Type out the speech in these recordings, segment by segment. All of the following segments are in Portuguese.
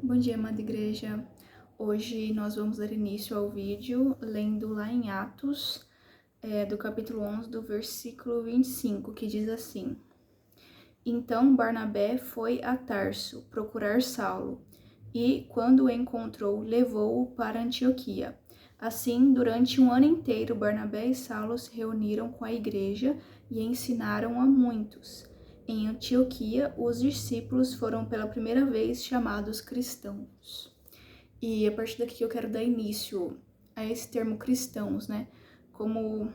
Bom dia, amada igreja. Hoje nós vamos dar início ao vídeo lendo lá em Atos, do capítulo 11, do versículo 25, que diz assim: Então Barnabé foi a Tarso procurar Saulo, e, quando o encontrou, levou-o para Antioquia. Assim, durante um ano inteiro, Barnabé e Saulo se reuniram com a igreja e ensinaram a muitos. Em Antioquia, os discípulos foram pela primeira vez chamados cristãos. E a partir daqui eu quero dar início a esse termo cristãos, né? Como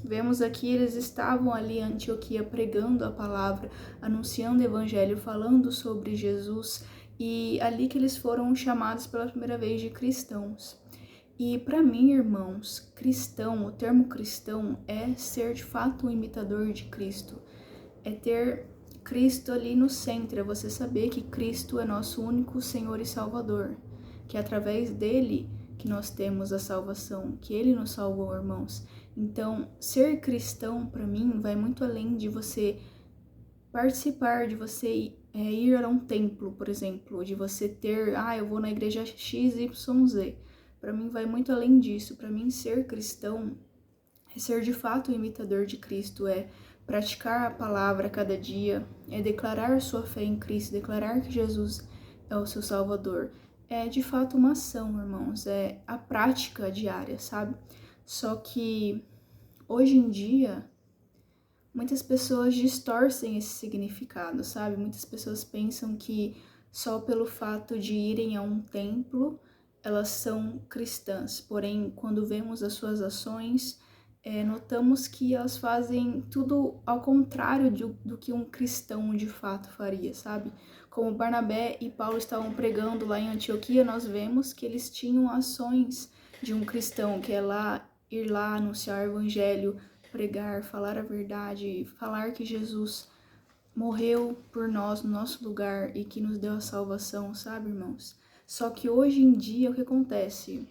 vemos aqui, eles estavam ali em Antioquia pregando a palavra, anunciando o evangelho, falando sobre Jesus, e ali que eles foram chamados pela primeira vez de cristãos. E para mim, irmãos, cristão, o termo cristão é ser de fato um imitador de Cristo, é ter Cristo ali no centro, é você saber que Cristo é nosso único Senhor e Salvador, que é através dele que nós temos a salvação, que ele nos salvou, irmãos. Então, ser cristão, para mim, vai muito além de você participar, de você ir a um templo, por exemplo, de você ter, eu vou na igreja XYZ. Para mim, vai muito além disso. Para mim, ser cristão é ser de fato um imitador de Cristo, é praticar a palavra a cada dia, é declarar sua fé em Cristo, declarar que Jesus é o seu Salvador. É de fato uma ação, irmãos, é a prática diária, sabe? Só que hoje em dia, muitas pessoas distorcem esse significado, sabe? Muitas pessoas pensam que só pelo fato de irem a um templo, elas são cristãs. Porém, quando vemos as suas ações, notamos que elas fazem tudo ao contrário do que um cristão de fato faria, sabe? Como Barnabé e Paulo estavam pregando lá em Antioquia, nós vemos que eles tinham ações de um cristão, que é ir lá anunciar o evangelho, pregar, falar a verdade, falar que Jesus morreu por nós no nosso lugar e que nos deu a salvação, sabe, irmãos? Só que hoje em dia o que acontece?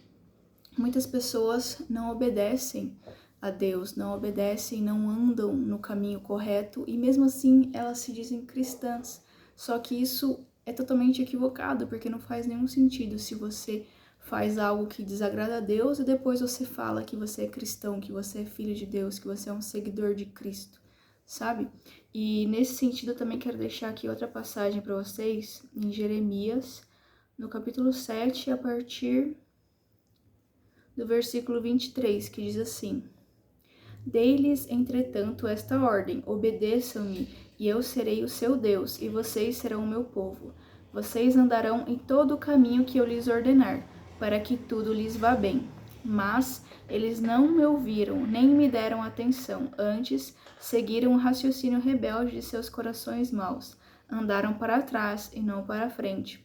Muitas pessoas não obedecem a Deus, não obedecem, não andam no caminho correto e mesmo assim elas se dizem cristãs. Só que isso é totalmente equivocado, porque não faz nenhum sentido se você faz algo que desagrada a Deus e depois você fala que você é cristão, que você é filho de Deus, que você é um seguidor de Cristo, sabe? E nesse sentido eu também quero deixar aqui outra passagem para vocês, em Jeremias, no capítulo 7, a partir do versículo 23, que diz assim: Dei-lhes, entretanto, esta ordem: obedeçam-me, e eu serei o seu Deus, e vocês serão o meu povo. Vocês andarão em todo o caminho que eu lhes ordenar, para que tudo lhes vá bem. Mas eles não me ouviram, nem me deram atenção. Antes, seguiram o raciocínio rebelde de seus corações maus. Andaram para trás e não para frente.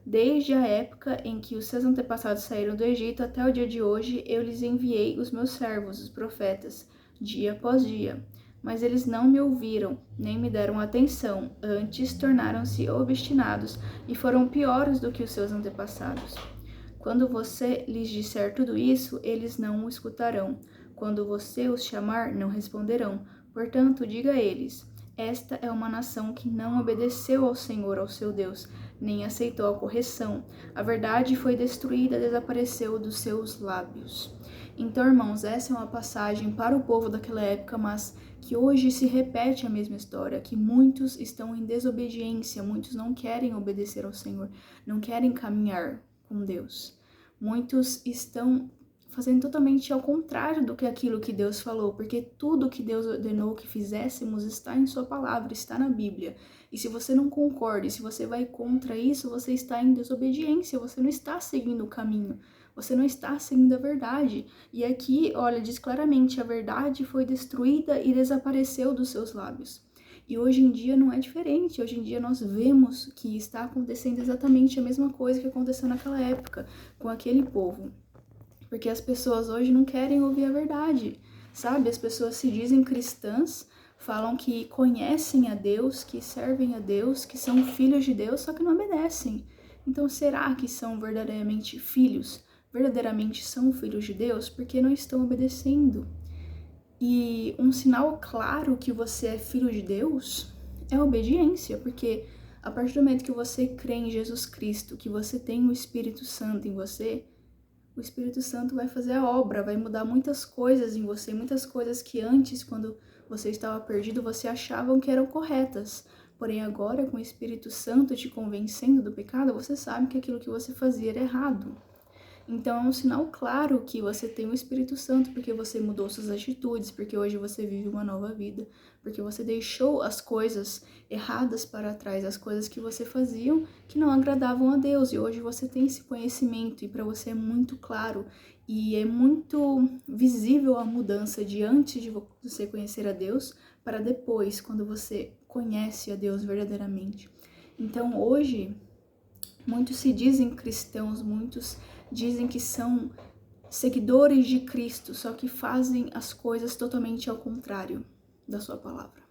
Desde a época em que os seus antepassados saíram do Egito até o dia de hoje, eu lhes enviei os meus servos, os profetas, dia após dia. Mas eles não me ouviram, nem me deram atenção. Antes, tornaram-se obstinados e foram piores do que os seus antepassados. Quando você lhes disser tudo isso, eles não o escutarão. Quando você os chamar, não responderão. Portanto, diga a eles: esta é uma nação que não obedeceu ao Senhor, ao seu Deus, nem aceitou a correção. A verdade foi destruída, desapareceu dos seus lábios. Então, irmãos, essa é uma passagem para o povo daquela época, mas que hoje se repete a mesma história, que muitos estão em desobediência, muitos não querem obedecer ao Senhor, não querem caminhar com Deus. Muitos estão fazendo totalmente ao contrário do que aquilo que Deus falou, porque tudo que Deus ordenou que fizéssemos está em sua palavra, está na Bíblia. E se você não concorda, se você vai contra isso, você está em desobediência, você não está seguindo o caminho, você não está seguindo a verdade. E aqui, olha, diz claramente, a verdade foi destruída e desapareceu dos seus lábios. E hoje em dia não é diferente, hoje em dia nós vemos que está acontecendo exatamente a mesma coisa que aconteceu naquela época, com aquele povo. Porque as pessoas hoje não querem ouvir a verdade, sabe? As pessoas se dizem cristãs, falam que conhecem a Deus, que servem a Deus, que são filhos de Deus, só que não obedecem. Então, será que são verdadeiramente filhos? Verdadeiramente são filhos de Deus? Porque não estão obedecendo. E um sinal claro que você é filho de Deus é a obediência, porque A partir do momento que você crê em Jesus Cristo, que você tem o Espírito Santo em você, o Espírito Santo vai fazer a obra, vai mudar muitas coisas em você, muitas coisas que antes, quando você estava perdido, você achavam que eram corretas. Porém, agora, com o Espírito Santo te convencendo do pecado, você sabe que aquilo que você fazia era errado. Então, é um sinal claro que você tem o Espírito Santo, porque você mudou suas atitudes, porque hoje você vive uma nova vida, porque você deixou as coisas erradas para trás, as coisas que você fazia que não agradavam a Deus, e hoje você tem esse conhecimento, e para você é muito claro, e é muito visível a mudança de antes de você conhecer a Deus, para depois, quando você conhece a Deus verdadeiramente. Então, hoje, muitos se dizem cristãos, muitos dizem que são seguidores de Cristo, só que fazem as coisas totalmente ao contrário da sua palavra.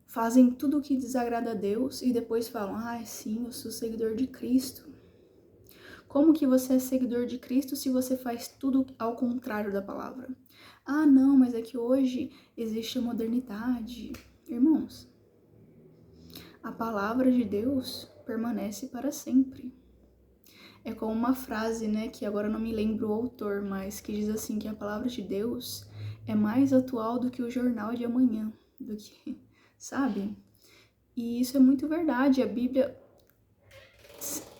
Fazem tudo o que desagrada a Deus e depois falam, sim, eu sou seguidor de Cristo. Como que você é seguidor de Cristo se você faz tudo ao contrário da palavra? Não, mas é que hoje existe a modernidade. Irmãos, a palavra de Deus permanece para sempre. É como uma frase, que agora eu não me lembro o autor, mas que diz assim, que a palavra de Deus é mais atual do que o jornal de amanhã, sabe? E isso é muito verdade, a Bíblia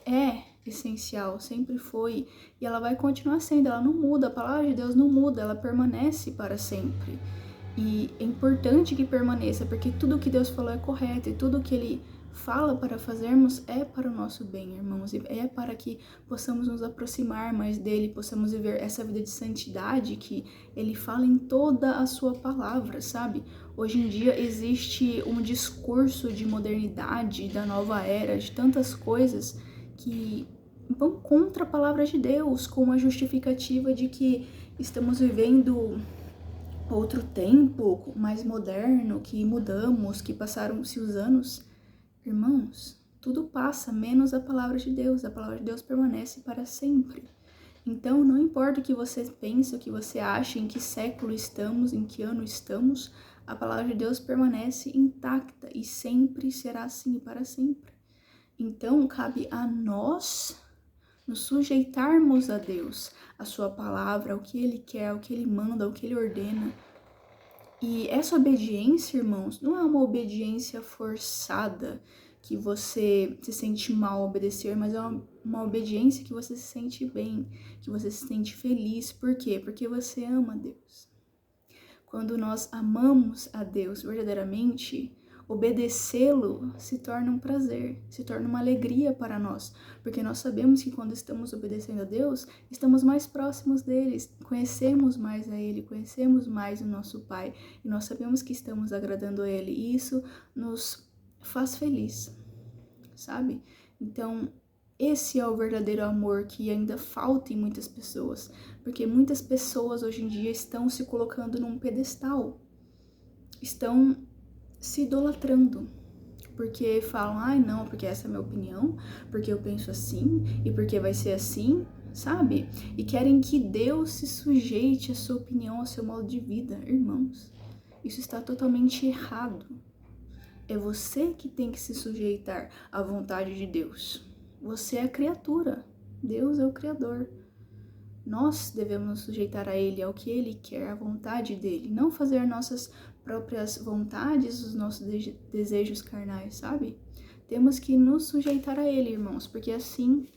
é essencial, sempre foi, e ela vai continuar sendo, ela não muda, a palavra de Deus não muda, ela permanece para sempre. E é importante que permaneça, porque tudo que Deus falou é correto, e tudo que Ele fala para fazermos é para o nosso bem, irmãos, e é para que possamos nos aproximar mais dele, possamos viver essa vida de santidade que ele fala em toda a sua palavra, sabe? Hoje em dia existe um discurso de modernidade, da nova era, de tantas coisas que vão contra a palavra de Deus, com a justificativa de que estamos vivendo outro tempo mais moderno, que mudamos, que passaram-se os anos. Irmãos, tudo passa, menos a palavra de Deus. A palavra de Deus permanece para sempre. Então, não importa o que você pense, o que você acha, em que século estamos, em que ano estamos, a palavra de Deus permanece intacta e sempre será assim para sempre. Então, cabe a nós nos sujeitarmos a Deus, a sua palavra, ao que Ele quer, ao que Ele manda, ao que Ele ordena. E essa obediência, irmãos, não é uma obediência forçada, que você se sente mal ao obedecer, mas é uma obediência que você se sente bem, que você se sente feliz. Por quê? Porque você ama a Deus. Quando nós amamos a Deus verdadeiramente, obedecê-lo se torna um prazer, se torna uma alegria para nós, porque nós sabemos que quando estamos obedecendo a Deus, estamos mais próximos dele, conhecemos mais a ele, conhecemos mais o nosso Pai, e nós sabemos que estamos agradando a ele, e isso nos faz feliz, sabe? Então, esse é o verdadeiro amor que ainda falta em muitas pessoas, porque muitas pessoas hoje em dia estão se colocando num pedestal, estão se idolatrando, porque falam, não, porque essa é a minha opinião, porque eu penso assim, e porque vai ser assim, sabe? E querem que Deus se sujeite à sua opinião, ao seu modo de vida. Irmãos, isso está totalmente errado. É você que tem que se sujeitar à vontade de Deus. Você é a criatura, Deus é o Criador. Nós devemos nos sujeitar a Ele, ao que Ele quer, à vontade dEle, não fazer nossas próprias vontades, os nossos desejos carnais, sabe? Temos que nos sujeitar a Ele, irmãos, porque assim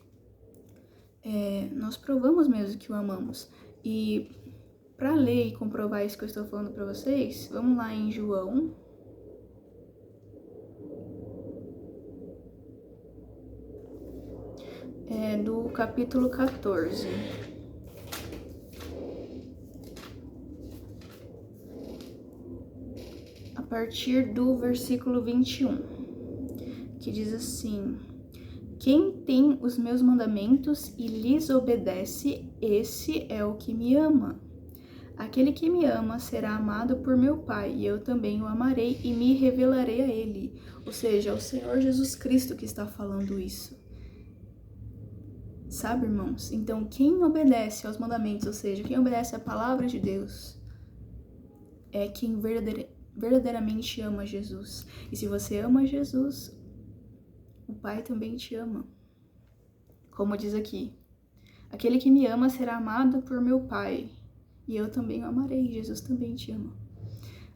nós provamos mesmo que o amamos. E para ler e comprovar isso que eu estou falando para vocês, vamos lá em João. Do capítulo 14. A partir do versículo 21, que diz assim: Quem tem os meus mandamentos e lhes obedece, esse é o que me ama. Aquele que me ama será amado por meu Pai, e eu também o amarei e me revelarei a ele. Ou seja, é o Senhor Jesus Cristo que está falando isso. Sabe, irmãos? Então, quem obedece aos mandamentos, ou seja, quem obedece à palavra de Deus, é quem verdadeiramente ama Jesus. E se você ama Jesus, o Pai também te ama. Como diz aqui, aquele que me ama será amado por meu Pai, e eu também o amarei. Jesus também te ama.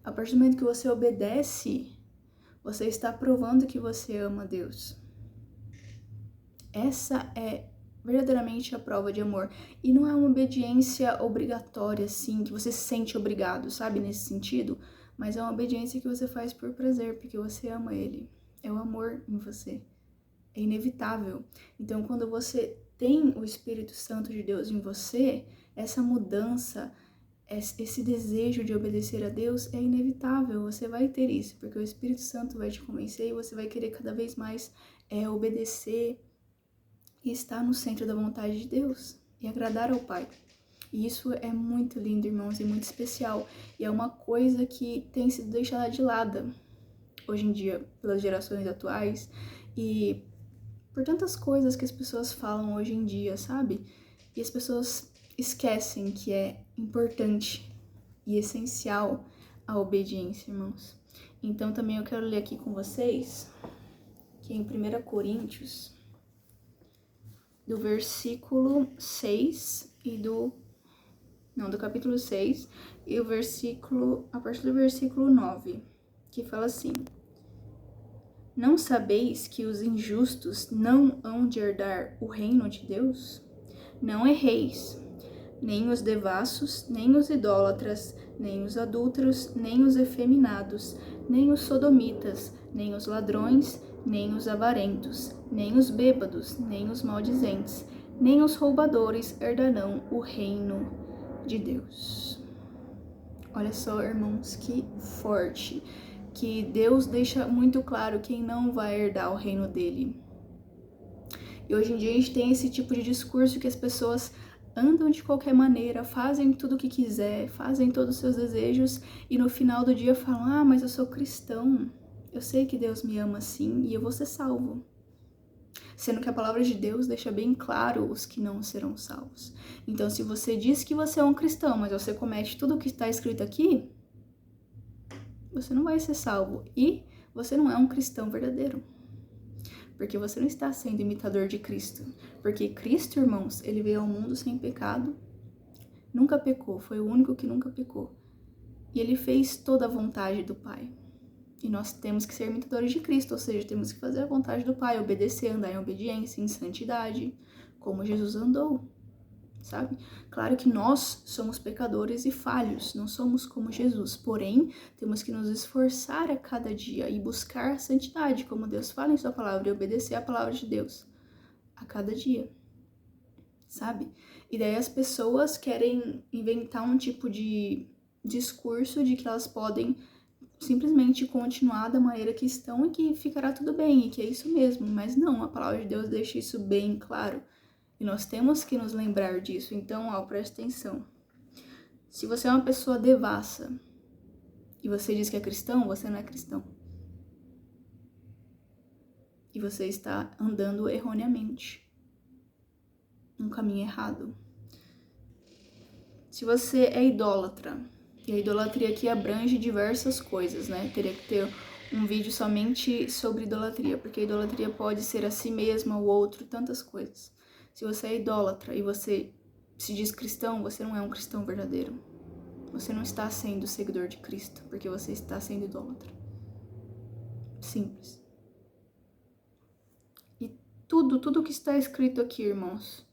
A partir do momento que você obedece, você está provando que você ama Deus. Essa é verdadeiramente a prova de amor. E não é uma obediência obrigatória, assim, que você se sente obrigado, sabe? Nesse sentido. Mas é uma obediência que você faz por prazer, porque você ama Ele. É o amor em você. É inevitável. Então, quando você tem o Espírito Santo de Deus em você, essa mudança, esse desejo de obedecer a Deus é inevitável. Você vai ter isso, porque o Espírito Santo vai te convencer e você vai querer cada vez mais obedecer e estar no centro da vontade de Deus e agradar ao Pai. E isso é muito lindo, irmãos, e muito especial. E é uma coisa que tem sido deixada de lado hoje em dia pelas gerações atuais e por tantas coisas que as pessoas falam hoje em dia, sabe? E as pessoas esquecem que é importante e essencial a obediência, irmãos. Então também eu quero ler aqui com vocês que em 1 Coríntios, do versículo 6 e do capítulo 6 e a partir do versículo 9, que fala assim: Não sabeis que os injustos não hão de herdar o reino de Deus? Não erreis, nem os devassos, nem os idólatras, nem os adúlteros, nem os efeminados, nem os sodomitas, nem os ladrões, nem os avarentos, nem os bêbados, nem os maldizentes, nem os roubadores herdarão o reino de Deus. Olha só, irmãos, que forte, que Deus deixa muito claro quem não vai herdar o reino dele. E hoje em dia a gente tem esse tipo de discurso que as pessoas andam de qualquer maneira, fazem tudo o que quiser, fazem todos os seus desejos e no final do dia falam: mas eu sou cristão, eu sei que Deus me ama assim e eu vou ser salvo. Sendo que a palavra de Deus deixa bem claro os que não serão salvos. Então, se você diz que você é um cristão, mas você comete tudo o que está escrito aqui, você não vai ser salvo e você não é um cristão verdadeiro. Porque você não está sendo imitador de Cristo. Porque Cristo, irmãos, ele veio ao mundo sem pecado, nunca pecou, foi o único que nunca pecou. E ele fez toda a vontade do Pai. E nós temos que ser imitadores de Cristo, ou seja, temos que fazer a vontade do Pai, obedecer, andar em obediência, em santidade, como Jesus andou, sabe? Claro que nós somos pecadores e falhos, não somos como Jesus, porém, temos que nos esforçar a cada dia e buscar a santidade, como Deus fala em sua palavra, e obedecer a palavra de Deus a cada dia, sabe? E daí as pessoas querem inventar um tipo de discurso de que elas podem simplesmente continuar da maneira que estão e que ficará tudo bem, e que é isso mesmo, mas não, a palavra de Deus deixa isso bem claro. E nós temos que nos lembrar disso. Então, presta atenção. Se você é uma pessoa devassa e você diz que é cristão, você não é cristão. E você está andando erroneamente, num caminho errado. Se você é idólatra, e a idolatria aqui abrange diversas coisas, né? Teria que ter um vídeo somente sobre idolatria, porque a idolatria pode ser a si mesma, o outro, tantas coisas. Se você é idólatra e você se diz cristão, você não é um cristão verdadeiro. Você não está sendo seguidor de Cristo, porque você está sendo idólatra. Simples. E tudo que está escrito aqui, irmãos,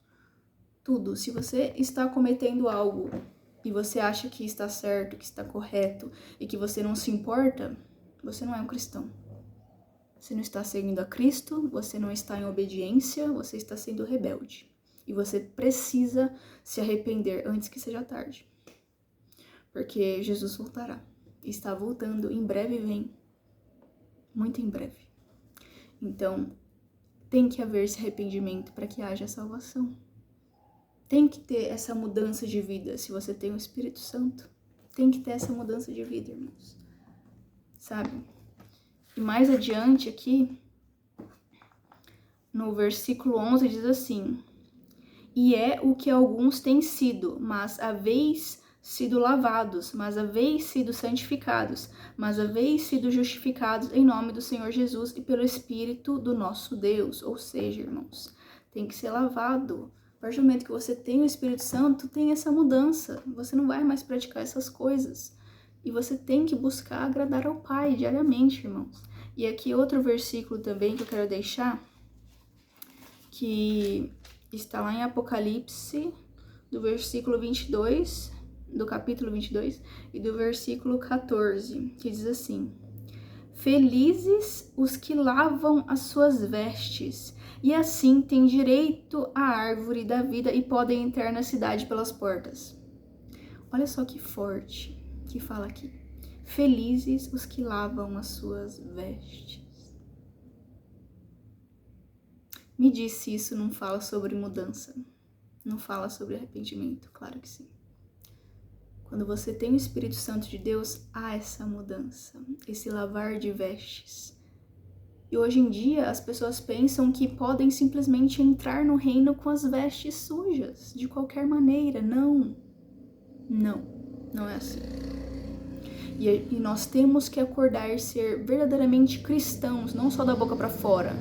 tudo, se você está cometendo algo e você acha que está certo, que está correto e que você não se importa, você não é um cristão. Você não está seguindo a Cristo, você não está em obediência, você está sendo rebelde. E você precisa se arrepender antes que seja tarde. Porque Jesus voltará. Está voltando, em breve vem. Muito em breve. Então, tem que haver esse arrependimento para que haja salvação. Tem que ter essa mudança de vida, se você tem o Espírito Santo. Tem que ter essa mudança de vida, irmãos. Sabe? E mais adiante aqui, no versículo 11, diz assim: E é o que alguns têm sido, mas haveis sido lavados, mas haveis sido santificados, mas haveis sido justificados em nome do Senhor Jesus e pelo Espírito do nosso Deus. Ou seja, irmãos, tem que ser lavado. A partir do momento que você tem o Espírito Santo, tem essa mudança. Você não vai mais praticar essas coisas. E você tem que buscar agradar ao Pai diariamente, irmãos. E aqui outro versículo também que eu quero deixar, que está lá em Apocalipse, do versículo 22, do capítulo 22, e do versículo 14, que diz assim: Felizes os que lavam as suas vestes, e assim têm direito à árvore da vida e podem entrar na cidade pelas portas. Olha só que forte que fala aqui. Felizes os que lavam as suas vestes. Me diz se isso não fala sobre mudança, não fala sobre arrependimento, claro que sim. Quando você tem o Espírito Santo de Deus, há essa mudança, esse lavar de vestes. E hoje em dia as pessoas pensam que podem simplesmente entrar no reino com as vestes sujas, de qualquer maneira. Não é assim. E nós temos que acordar e ser verdadeiramente cristãos, não só da boca para fora.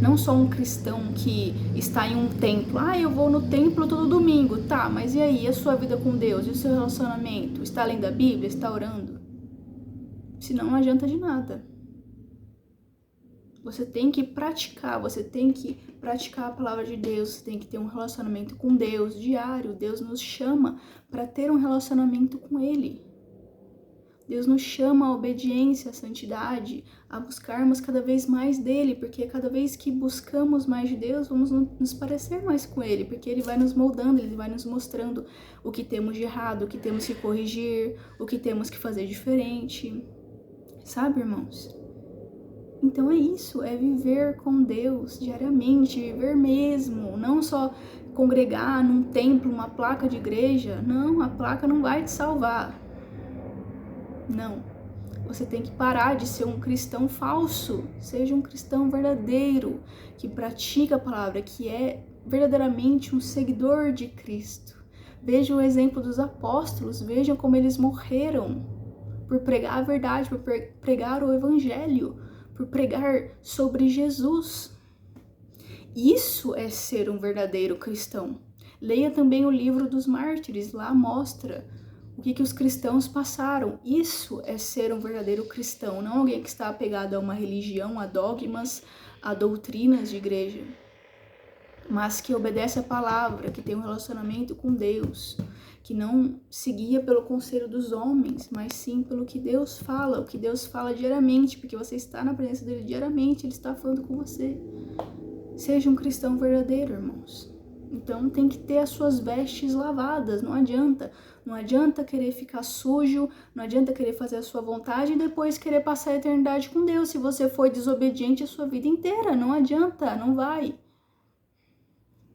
Não só um cristão que está em um templo. Eu vou no templo todo domingo. Tá, mas e aí? A sua vida com Deus? E o seu relacionamento? Está lendo a Bíblia? Está orando? Senão não adianta de nada. Você tem que praticar a palavra de Deus, você tem que ter um relacionamento com Deus diário. Deus nos chama para ter um relacionamento com Ele. Deus nos chama à obediência, à santidade, a buscarmos cada vez mais dele, porque cada vez que buscamos mais de Deus, vamos nos parecer mais com ele, porque ele vai nos moldando, ele vai nos mostrando o que temos de errado, o que temos que corrigir, o que temos que fazer diferente. Sabe, irmãos? Então é isso, é viver com Deus diariamente, viver mesmo, não só congregar num templo, uma placa de igreja. Não, a placa não vai te salvar. Não, você tem que parar de ser um cristão falso, seja um cristão verdadeiro, que pratica a palavra, que é verdadeiramente um seguidor de Cristo. Veja o exemplo dos apóstolos, vejam como eles morreram por pregar a verdade, por pregar o evangelho, por pregar sobre Jesus. Isso é ser um verdadeiro cristão. Leia também o livro dos mártires, lá mostra o que os cristãos passaram. Isso é ser um verdadeiro cristão, não alguém que está apegado a uma religião, a dogmas, a doutrinas de igreja, mas que obedece a palavra, que tem um relacionamento com Deus, que não se guia pelo conselho dos homens, mas sim pelo que Deus fala, o que Deus fala diariamente, porque você está na presença dele diariamente, ele está falando com você. Seja um cristão verdadeiro, irmãos. Então tem que ter as suas vestes lavadas, não adianta querer ficar sujo, não adianta querer fazer a sua vontade e depois querer passar a eternidade com Deus, se você foi desobediente a sua vida inteira, não adianta, não vai.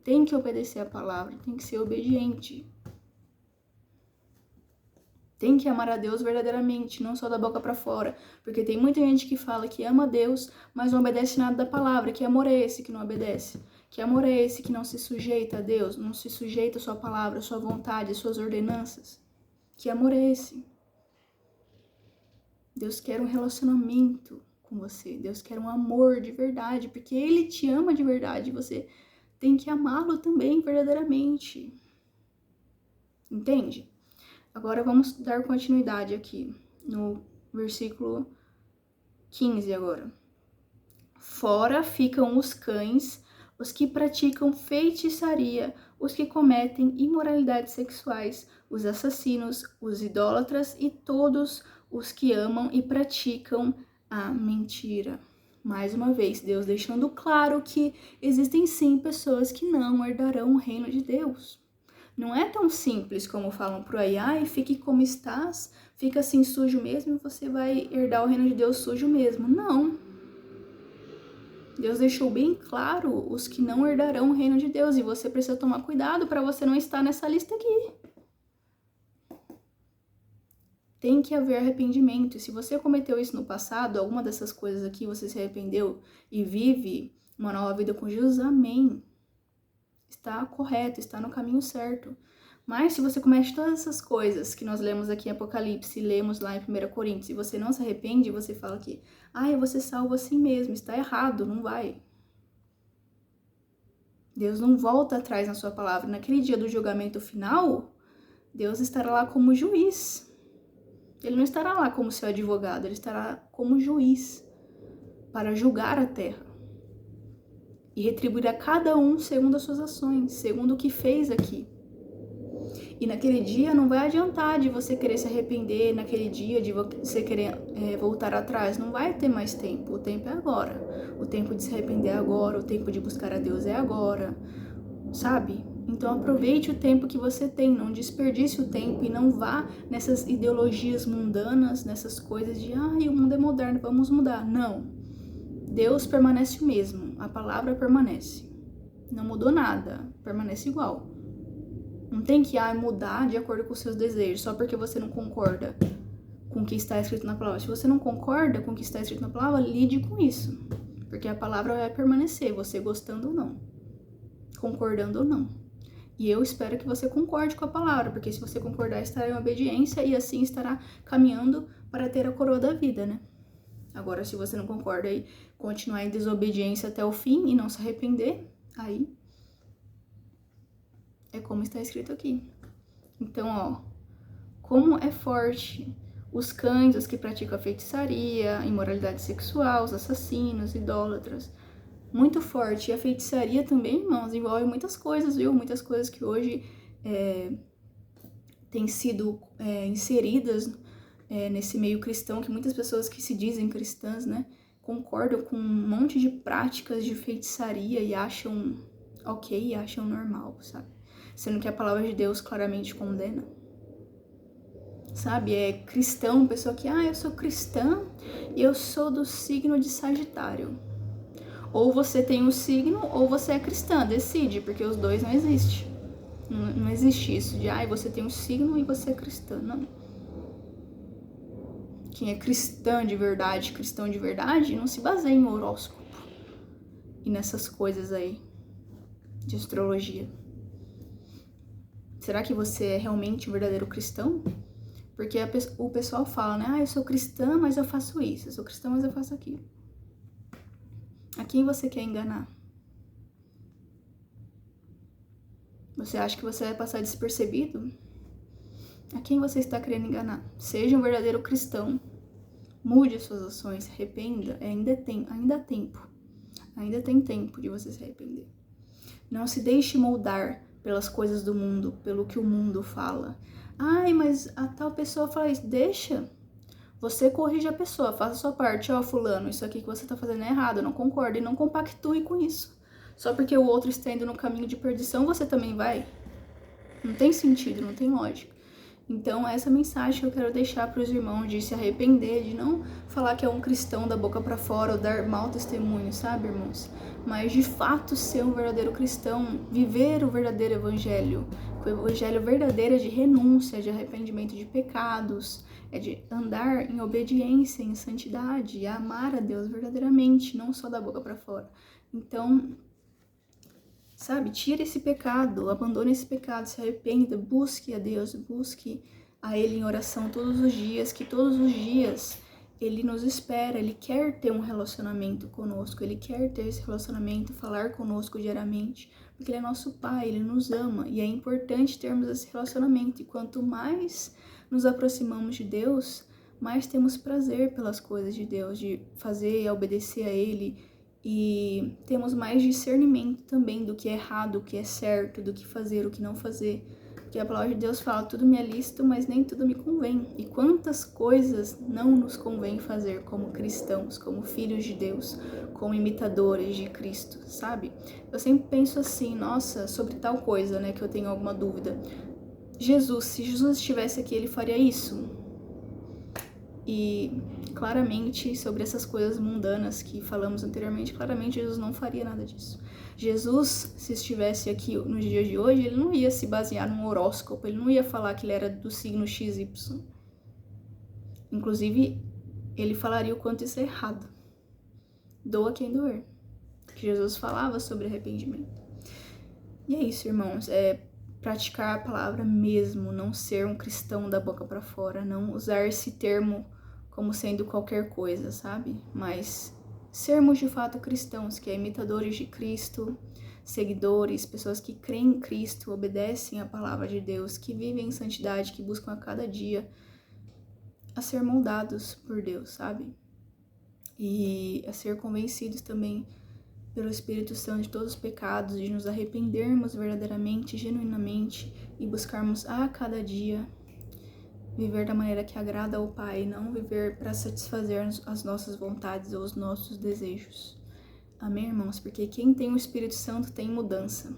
Tem que obedecer a palavra, tem que ser obediente. Tem que amar a Deus verdadeiramente, não só da boca para fora, porque tem muita gente que fala que ama a Deus, mas não obedece nada da palavra. Que amor é esse que não obedece? Que amor é esse que não se sujeita a Deus, não se sujeita à sua palavra, à sua vontade, às suas ordenanças? Que amor é esse? Deus quer um relacionamento com você, Deus quer um amor de verdade, porque Ele te ama de verdade, você tem que amá-lo também verdadeiramente. Entende? Agora vamos dar continuidade aqui, no versículo 15 agora. Fora ficam os cães, os que praticam feitiçaria, os que cometem imoralidades sexuais, os assassinos, os idólatras e todos os que amam e praticam a mentira. Mais uma vez, Deus deixando claro que existem sim pessoas que não herdarão o reino de Deus. Não é tão simples como falam por aí, fique como estás, fica assim sujo mesmo e você vai herdar o reino de Deus sujo mesmo. Não. Deus deixou bem claro os que não herdarão o reino de Deus e você precisa tomar cuidado para você não estar nessa lista aqui. Tem que haver arrependimento. E se você cometeu isso no passado, alguma dessas coisas aqui, você se arrependeu e vive uma nova vida com Jesus, amém. Está correto, está no caminho certo. Mas se você comete todas essas coisas que nós lemos aqui em Apocalipse, lemos lá em 1 Coríntios, e você não se arrepende, você fala que, eu vou ser salvo assim mesmo, está errado, não vai. Deus não volta atrás na sua palavra. Naquele dia do julgamento final, Deus estará lá como juiz. Ele não estará lá como seu advogado, ele estará como juiz para julgar a terra e retribuir a cada um segundo as suas ações, segundo o que fez aqui. E naquele dia não vai adiantar de você querer se arrepender, naquele dia de você querer voltar atrás, não vai ter mais tempo, o tempo é agora. O tempo de se arrepender é agora, o tempo de buscar a Deus é agora, sabe? Então aproveite o tempo que você tem, não desperdice o tempo e não vá nessas ideologias mundanas, nessas coisas de o mundo é moderno, vamos mudar. Não. Deus permanece o mesmo, a palavra permanece. Não mudou nada, permanece igual. Não tem que mudar de acordo com os seus desejos, só porque você não concorda com o que está escrito na palavra. Se você não concorda com o que está escrito na palavra, lide com isso. Porque a palavra vai permanecer, você gostando ou não, concordando ou não. E eu espero que você concorde com a palavra, porque se você concordar, estará em obediência e assim estará caminhando para ter a coroa da vida, né? Agora, se você não concorda e continuar em desobediência até o fim e não se arrepender, aí é como está escrito aqui. Então, como é forte os cães, os que praticam a feitiçaria, imoralidade sexual, os assassinos, idólatras. Muito forte. E a feitiçaria também, irmãos, envolve muitas coisas, viu? Muitas coisas que hoje têm sido inseridas nesse meio cristão, que muitas pessoas que se dizem cristãs, né, concordam com um monte de práticas de feitiçaria e acham ok, acham normal, sabe? Sendo que a palavra de Deus claramente condena. Sabe, é cristão, pessoa que, eu sou cristã e eu sou do signo de Sagitário. Ou você tem um signo ou você é cristã, decide, porque os dois não existem. Não existe isso de, você tem um signo e você é cristã, não. Quem é cristão de verdade, não se baseia em horóscopo e nessas coisas aí de astrologia. Será que você é realmente um verdadeiro cristão? Porque o pessoal fala, né? Eu sou cristã, mas eu faço isso. Eu sou cristã, mas eu faço aquilo. A quem você quer enganar? Você acha que você vai passar despercebido? A quem você está querendo enganar? Seja um verdadeiro cristão. Mude as suas ações, se arrependa. Ainda há tempo. Ainda tem tempo de você se arrepender. Não se deixe moldar pelas coisas do mundo, pelo que o mundo fala. Mas a tal pessoa fala isso. Deixa. Você corrige a pessoa, faça a sua parte. Fulano, isso aqui que você tá fazendo é errado, eu não concordo. E não compactue com isso. Só porque o outro está indo no caminho de perdição, você também vai? Não tem sentido, não tem lógica. Então, essa mensagem que eu quero deixar para os irmãos de se arrepender, de não falar que é um cristão da boca para fora ou dar mau testemunho, sabe, irmãos? Mas, de fato, ser um verdadeiro cristão, viver o verdadeiro evangelho. O evangelho verdadeiro é de renúncia, de arrependimento de pecados, é de andar em obediência, em santidade, e amar a Deus verdadeiramente, não só da boca para fora. Então, sabe, tire esse pecado, abandone esse pecado, se arrependa, busque a Deus, busque a Ele em oração todos os dias, que todos os dias Ele nos espera, Ele quer ter um relacionamento conosco, Ele quer ter esse relacionamento, falar conosco diariamente, porque Ele é nosso Pai, Ele nos ama, e é importante termos esse relacionamento, e quanto mais nos aproximamos de Deus, mais temos prazer pelas coisas de Deus, de fazer e obedecer a Ele, e temos mais discernimento também do que é errado, o que é certo, do que fazer, o que não fazer. Porque a palavra de Deus fala, tudo me é lícito, mas nem tudo me convém. E quantas coisas não nos convém fazer como cristãos, como filhos de Deus, como imitadores de Cristo, sabe? Eu sempre penso assim, nossa, sobre tal coisa, né, que eu tenho alguma dúvida. Se Jesus estivesse aqui, ele faria isso? E claramente, sobre essas coisas mundanas que falamos anteriormente, claramente Jesus não faria nada disso. Jesus, se estivesse aqui nos dias de hoje, ele não ia se basear num horóscopo, ele não ia falar que ele era do signo XY. Inclusive, ele falaria o quanto isso é errado. Doa quem doer. Que Jesus falava sobre arrependimento. E é isso, irmãos. praticar a palavra mesmo, não ser um cristão da boca para fora, não usar esse termo como sendo qualquer coisa, sabe? Mas sermos de fato cristãos, que é imitadores de Cristo, seguidores, pessoas que creem em Cristo, obedecem à palavra de Deus, que vivem em santidade, que buscam a cada dia a ser moldados por Deus, sabe? E a ser convencidos também pelo Espírito Santo de todos os pecados, de nos arrependermos verdadeiramente, genuinamente e buscarmos a cada dia viver da maneira que agrada ao Pai, não viver para satisfazer as nossas vontades ou os nossos desejos. Amém, irmãos? Porque quem tem o Espírito Santo tem mudança.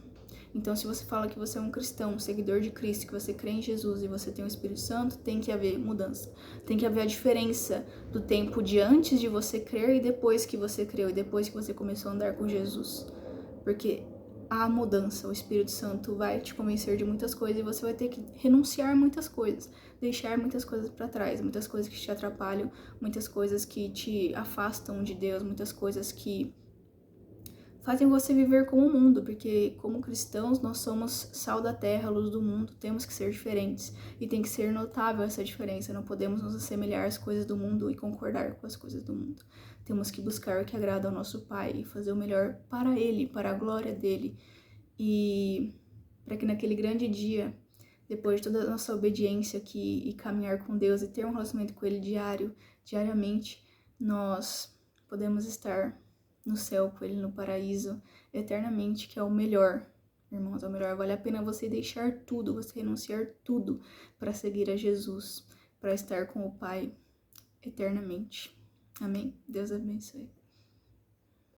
Então, se você fala que você é um cristão, um seguidor de Cristo, que você crê em Jesus e você tem o Espírito Santo, tem que haver mudança. Tem que haver a diferença do tempo de antes de você crer e depois que você creu e depois que você começou a andar com Jesus. Porque há mudança, o Espírito Santo vai te convencer de muitas coisas e você vai ter que renunciar a muitas coisas, deixar muitas coisas para trás, muitas coisas que te atrapalham, muitas coisas que te afastam de Deus, muitas coisas que fazem você viver como o mundo, porque como cristãos nós somos sal da terra, luz do mundo, temos que ser diferentes e tem que ser notável essa diferença, não podemos nos assemelhar às coisas do mundo e concordar com as coisas do mundo. Temos que buscar o que agrada ao nosso Pai e fazer o melhor para Ele, para a glória dEle e para que naquele grande dia, depois de toda a nossa obediência aqui e caminhar com Deus e ter um relacionamento com Ele diariamente, nós podemos estar no céu com Ele, no paraíso, eternamente, que é o melhor, irmãos, é o melhor. Vale a pena você deixar tudo, você renunciar tudo para seguir a Jesus, para estar com o Pai eternamente. Amém? Deus abençoe.